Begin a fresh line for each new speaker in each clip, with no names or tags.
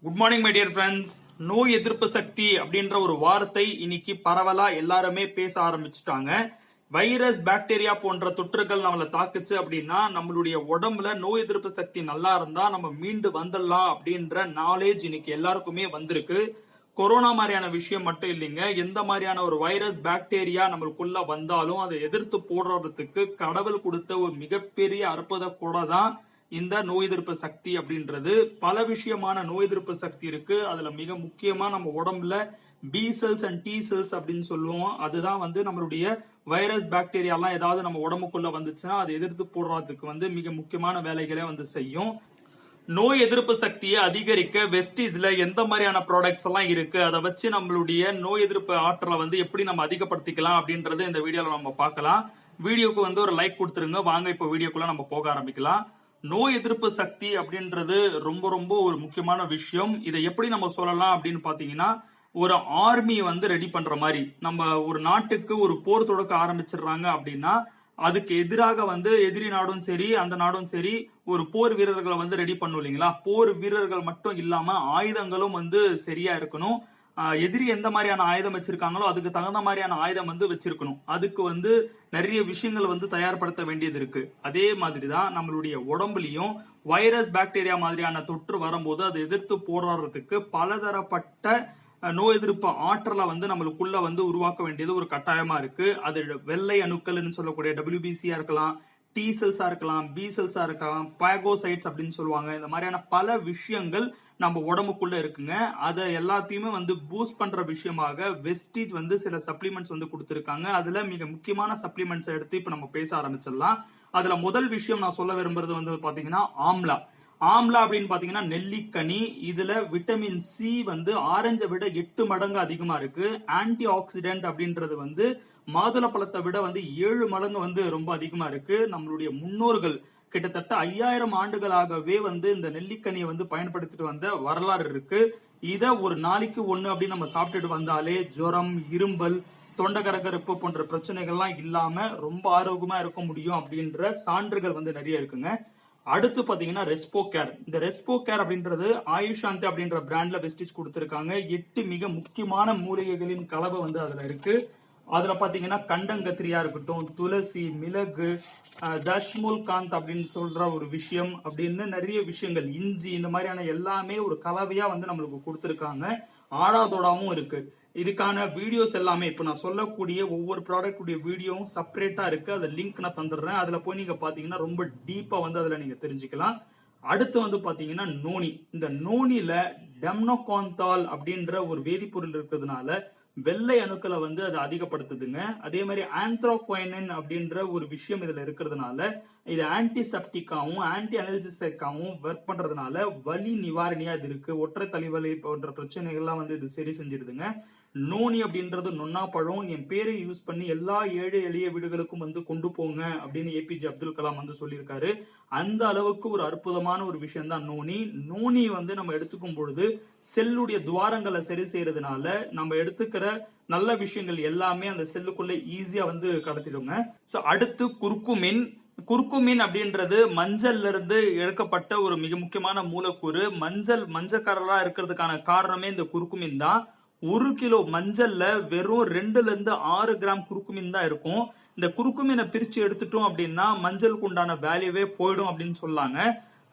Good morning my dear friends. நோய் எதிர்ப்பு சக்தி அப்படின்ற ஒரு வார்த்தை இன்னைக்கு பரவலா எல்லாருமே பேச ஆரம்பிச்சுட்டாங்க. வைரஸ், பாக்டீரியா போன்ற தொற்றுகள் நம்மளை தாக்குச்சு அப்படின்னா நம்மளுடைய உடம்புல நோய் எதிர்ப்பு சக்தி நல்லா இருந்தா நம்ம மீண்டு வந்துடலாம் அப்படின்ற நாலேஜ் இன்னைக்கு எல்லாருக்குமே வந்திருக்கு. கொரோனா மாதிரியான விஷயம் மட்டும் இல்லைங்க, எந்த மாதிரியான ஒரு வைரஸ், பாக்டீரியா நம்மளுக்குள்ள வந்தாலும் அதை எதிர்த்து போடுறதுக்கு கடவுள் கொடுத்த ஒரு மிகப்பெரிய அற்புத கூட தான் இந்த நோய் எதிர்ப்பு சக்தி அப்படின்றது. பல விஷயமான நோய் எதிர்ப்பு சக்தி இருக்கு. அதுல மிக முக்கியமா நம்ம உடம்புல B cells and T cells அப்படின்னு சொல்லுவோம். அதுதான் நம்மளுடைய வைரஸ், பாக்டீரியா எல்லாம் ஏதாவது நம்ம உடம்புக்குள்ள வந்துச்சுன்னா அதை எதிர்த்து போடுறதுக்கு மிக முக்கியமான வேலைகளை செய்யும். நோய் எதிர்ப்பு சக்தியை அதிகரிக்க வெஸ்டீஜ்ல எந்த மாதிரியான ப்ராடக்ட்ஸ் எல்லாம் இருக்கு, அதை வச்சு நம்மளுடைய நோய் எதிர்ப்பு ஆற்றலை எப்படி நம்ம அதிகப்படுத்திக்கலாம் அப்படின்றது இந்த வீடியோல நம்ம பார்க்கலாம். வீடியோக்கு ஒரு லைக் கொடுத்துருங்க. வாங்க இப்போ வீடியோக்குள்ள நம்ம போக ஆரம்பிக்கலாம். நோய் எதிர்ப்பு சக்தி அப்படின்றது ரொம்ப ரொம்ப ஒரு முக்கியமான விஷயம். இதை எப்படி நம்ம சொல்லலாம் அப்படின்னு பாத்தீங்கன்னா, ஒரு ஆர்மி ரெடி பண்ற மாதிரி. நம்ம ஒரு நாட்டுக்கு ஒரு போர் தொடக்க ஆரம்பிச்சிடுறாங்க அப்படின்னா அதுக்கு எதிராக எதிரி நாடும் சரி அந்த நாடும் சரி ஒரு போர் வீரர்களை ரெடி பண்ணும் இல்லைங்களா. போர் வீரர்கள் மட்டும் இல்லாம ஆயுதங்களும் சரியா இருக்கணும். எதிரி எந்த மாதிரியான ஆயுதம் வச்சிருக்காங்களோ அதுக்கு தகுந்த மாதிரியான ஆயுதம் வச்சிருக்கணும். அதுக்கு நிறைய விஷயங்கள் தயார்படுத்த வேண்டியது இருக்கு. அதே மாதிரிதான் நம்மளுடைய உடம்புலயும் வைரஸ், பாக்டீரியா மாதிரியான தொற்று வரும்போது அதை எதிர்த்து போராடுறதுக்கு பலதரப்பட்ட நோய் எதிர்ப்பு ஆற்றலை நம்மளுக்குள்ள உருவாக்க வேண்டியது ஒரு கட்டாயமா இருக்கு. அது வெள்ளை அணுக்கள்னு சொல்லக்கூடிய WBC இருக்கலாம், டி செல்ஸா இருக்கலாம், பி செல்ஸா இருக்கலாம், பாகோசைட்ஸ் அப்படின்னு சொல்லுவாங்க. இந்த மாதிரியான பல விஷயங்கள் நம்ம உடம்புக்குள்ள இருக்குங்க. அதை எல்லாத்தையுமே பூஸ்ட் பண்ற விஷயமாக வெஸ்டீஜ் சில சப்ளிமெண்ட்ஸ் கொடுத்திருக்காங்க. அதுல மிக முக்கியமான சப்ளிமெண்ட்ஸ் எடுத்து இப்ப நம்ம பேச ஆரம்பிச்சிடலாம். அதுல முதல் விஷயம் நான் சொல்ல விரும்புறது பாத்தீங்கன்னா ஆம்லா. ஆம்லா அப்படின்னு பாத்தீங்கன்னா நெல்லிக்கனி. இதுல விட்டமின் சி ஆரஞ்சை விட 8 மடங்கு அதிகமா இருக்கு. ஆன்டி ஆக்சிடென்ட் அப்படின்றது மாதுளை பழத்தை விட 7 மடங்கு ரொம்ப அதிகமா இருக்கு. நம்மளுடைய முன்னோர்கள் கிட்டத்தட்ட 5000 ஆண்டுகளாகவே இந்த நெல்லிக்கனியை பயன்படுத்திட்டு வந்த வரலாறு இருக்கு. இத ஒரு நாளைக்கு ஒண்ணு அப்படின்னு நம்ம சாப்பிட்டுட்டு வந்தாலே ஜுரம், இரும்பல், தொண்டை கரகரப்பு போன்ற பிரச்சனைகள்லாம் இல்லாம ரொம்ப ஆரோக்கியமா இருக்க முடியும் அப்படின்ற சான்றுகள் நிறைய இருக்குங்க. அடுத்து பாத்தீங்கன்னா ரெஸ்போ கேர். இந்த ரெஸ்போ கேர் அப்படின்றது ஆயுஷாந்தி அப்படின்ற பிராண்ட்ல வெஸ்டீஜ் கொடுத்திருக்காங்க. 8 மிக முக்கியமான மூலிகைகளின் கலவை அதுல இருக்கு. அதுல பாத்தீங்கன்னா கண்டங்கத்திரியா இருக்கட்டும், துளசி, மிளகு, தஷ்முல் காந்த் அப்படின்னு சொல்ற ஒரு விஷயம் அப்படின்னு நிறைய விஷயங்கள், இஞ்சி, இந்த மாதிரியான எல்லாமே ஒரு கலவையா நம்மளுக்கு கொடுத்திருக்காங்க. ஆடாதோடாவும் இருக்கு. இதுக்கான வீடியோஸ் எல்லாமே இப்ப நான் சொல்லக்கூடிய ஒவ்வொரு ப்ராடக்ட் உடைய வீடியோவும் செப்பரேட்டா இருக்கு. அதை லிங்க் நான் தந்துடுறேன். அதுல போய் நீங்க பாத்தீங்கன்னா ரொம்ப டீப்பா அதுல நீங்க தெரிஞ்சுக்கலாம். அடுத்து பாத்தீங்கன்னா நோனி. இந்த நோனில டெம்னோகாந்தால் அப்படின்ற ஒரு வேதிப்பொருள் இருக்கிறதுனால வெள்ளை அணுக்களை அது அதிகப்படுத்துதுங்க. அதே மாதிரி ஆந்த்ரோகுயினின் அப்படின்ற ஒரு விஷயம் இதுல இருக்கிறதுனால இது ஆன்டிசெப்டிக்காவும் ஆன்டி அனல்ஜிசிக்காவும் ஒர்க் பண்றதுனால வலி நிவாரணியா இது இருக்கு. ஒற்றை தலைவலி போன்ற பிரச்சனைகள்லாம் இது சரி செஞ்சிருதுங்க. நோனி அப்படின்றது நொன்னா பழம். என் பேரை யூஸ் பண்ணி எல்லா ஏழை எளிய வீடுகளுக்கும் கொண்டு போங்க அப்படின்னு APJ அப்துல் கலாம் சொல்லியிருக்காரு. அந்த அளவுக்கு ஒரு அற்புதமான ஒரு விஷயம் தான் நோனி. நோனி நம்ம எடுத்துக்கும் பொழுது செல்லுடைய துவாரங்களை சரி செய்யறதுனால நம்ம எடுத்துக்கிற நல்ல விஷயங்கள் எல்லாமே அந்த செல்லுக்குள்ள ஈஸியா கடத்திடுங்க. சோ அடுத்து குர்குமின். குர்குமின் அப்படின்றது மஞ்சள்ல இருந்து எடுக்கப்பட்ட ஒரு மிக முக்கியமான மூலக்கூறு. மஞ்சள் இருக்கிறதுக்கான காரணமே இந்த குர்குமின் தான். 1 கிலோ மஞ்சள்ல வெறும் 2 to 6 கிராம் குர்குமின் தான் இருக்கும். இந்த குர்குமினை பிரிச்சு எடுத்துட்டோம் அப்படின்னா மஞ்சளுக்கு உண்டான வேல்யூவே போயிடும் அப்படின்னு சொல்லாங்க.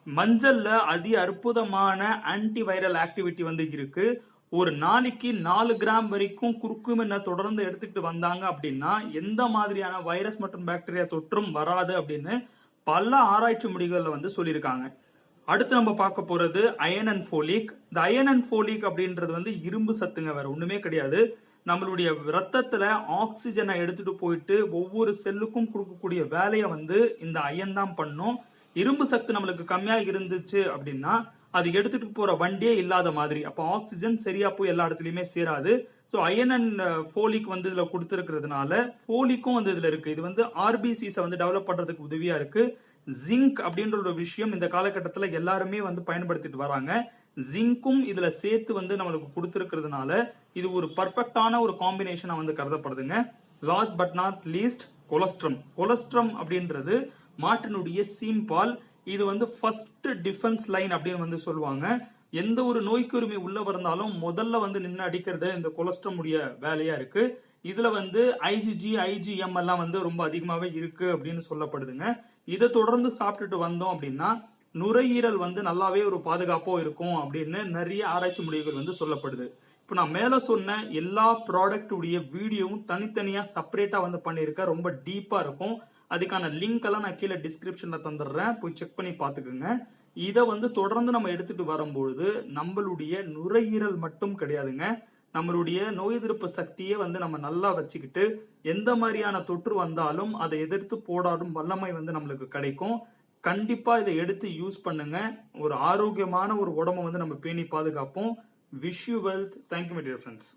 மஞ்சள்ல அதி அற்புதமான ஆன்டி வைரல் ஆக்டிவிட்டி இருக்கு. ஒரு நாளைக்கு 4 கிராம் வரைக்கும் குர்குமினை தொடர்ந்து எடுத்துக்கிட்டு வந்தாங்க அப்படின்னா எந்த மாதிரியான வைரஸ் மற்றும் பாக்டீரியா தொற்றும் வராது அப்படின்னு பல ஆராய்ச்சி முடிவுகள்ல சொல்லியிருக்காங்க. அடுத்து நம்ம பார்க்க போறது அயன் அண்ட் ஃபோலிக். இந்த அயன் அண்ட் ஃபோலிக் அப்படின்றது இரும்பு சத்துங்க, வேற ஒண்ணுமே கிடையாது. நம்மளுடைய ரத்தத்துல ஆக்சிஜனை எடுத்துட்டு போயிட்டு ஒவ்வொரு செல்லுக்கும் கொடுக்கக்கூடிய வேலையை இந்த அயன் தான் பண்ணும். இரும்பு சத்து நம்மளுக்கு கம்மியா இருந்துச்சு அப்படின்னா அது எடுத்துட்டு போற வண்டியே இல்லாத மாதிரி. அப்ப ஆக்சிஜன் சரியா போய் எல்லா இடத்துலயுமே சேராது. ஸோ அயன் அண்ட் ஃபோலிக் இதுல கொடுத்துருக்கிறதுனால ஃபோலிக்கும் இதுல இருக்கு. இது RBCs டெவலப் பண்றதுக்கு உதவியா இருக்கு. ஜிங்க் அப்படின்ற ஒரு விஷயம் இந்த காலகட்டத்துல எல்லாருமே பயன்படுத்திட்டு வராங்க. ஜிங்கும் இதுல சேர்த்து நம்மளுக்கு கொடுத்திருக்கிறதுனால இது ஒரு பர்ஃபெக்டான ஒரு காம்பினேஷனா கருதப்படுதுங்க. Last but not least colostrum. Colostrum அப்படின்றது மாட்டினுடைய சீம்பால். இது ஃபர்ஸ்ட் டிஃபென்ஸ் லைன் அப்படின்னு சொல்லுவாங்க. எந்த ஒரு நோய்க்குருமி உள்ள வந்தாலும் முதல்ல வந்து நின்று அடிக்கிறது இந்த கொலஸ்ட்ரால் உடைய வேலையா இருக்கு. இதுல வந்து ஐஜிஜி ஐஜிஎம் எல்லாம் வந்து ரொம்ப அதிகமாவே இருக்கு அப்படின்னு சொல்லப்படுதுங்க. இதை தொடர்ந்து சாப்பிட்டுட்டு வந்தோம் அப்படின்னா நுரையீரல் வந்து நல்லாவே ஒரு பாதுகாப்போ இருக்கும் அப்படின்னு நிறைய ஆராய்ச்சி முடிவுகள் வந்து சொல்லப்படுது. இப்போ நான் மேல சொன்ன எல்லா ப்ராடக்ட் உடைய வீடியோவும் தனித்தனியா செப்பரேட்டா வந்து பண்ணியிருக்கேன். ரொம்ப டீப்பா இருக்கும். அதுக்கான லிங்க் எல்லாம் நான் கீழே டிஸ்கிரிப்ஷன்ல தந்துடுறேன், போய் செக் பண்ணி பாத்துக்கோங்க. இதை வந்து தொடர்ந்து நம்ம எடுத்துட்டு வரும்பொழுது நம்மளுடைய நுரையீரல் மட்டும் கிடையாதுங்க, நம்மளுடைய நோய் எதிர்ப்பு சக்தியை வந்து நம்ம நல்லா வச்சுக்கிட்டு எந்த மாதிரியான தொற்று வந்தாலும் அதை எதிர்த்து போராடும் வல்லமை வந்து நம்மளுக்கு கிடைக்கும். கண்டிப்பா இதை எடுத்து யூஸ் பண்ணுங்க. ஒரு ஆரோக்கியமான ஒரு உடம்பை வந்து நம்ம பேணி பாதுகாப்போம். Wish you wealth. Thank you my dear friends.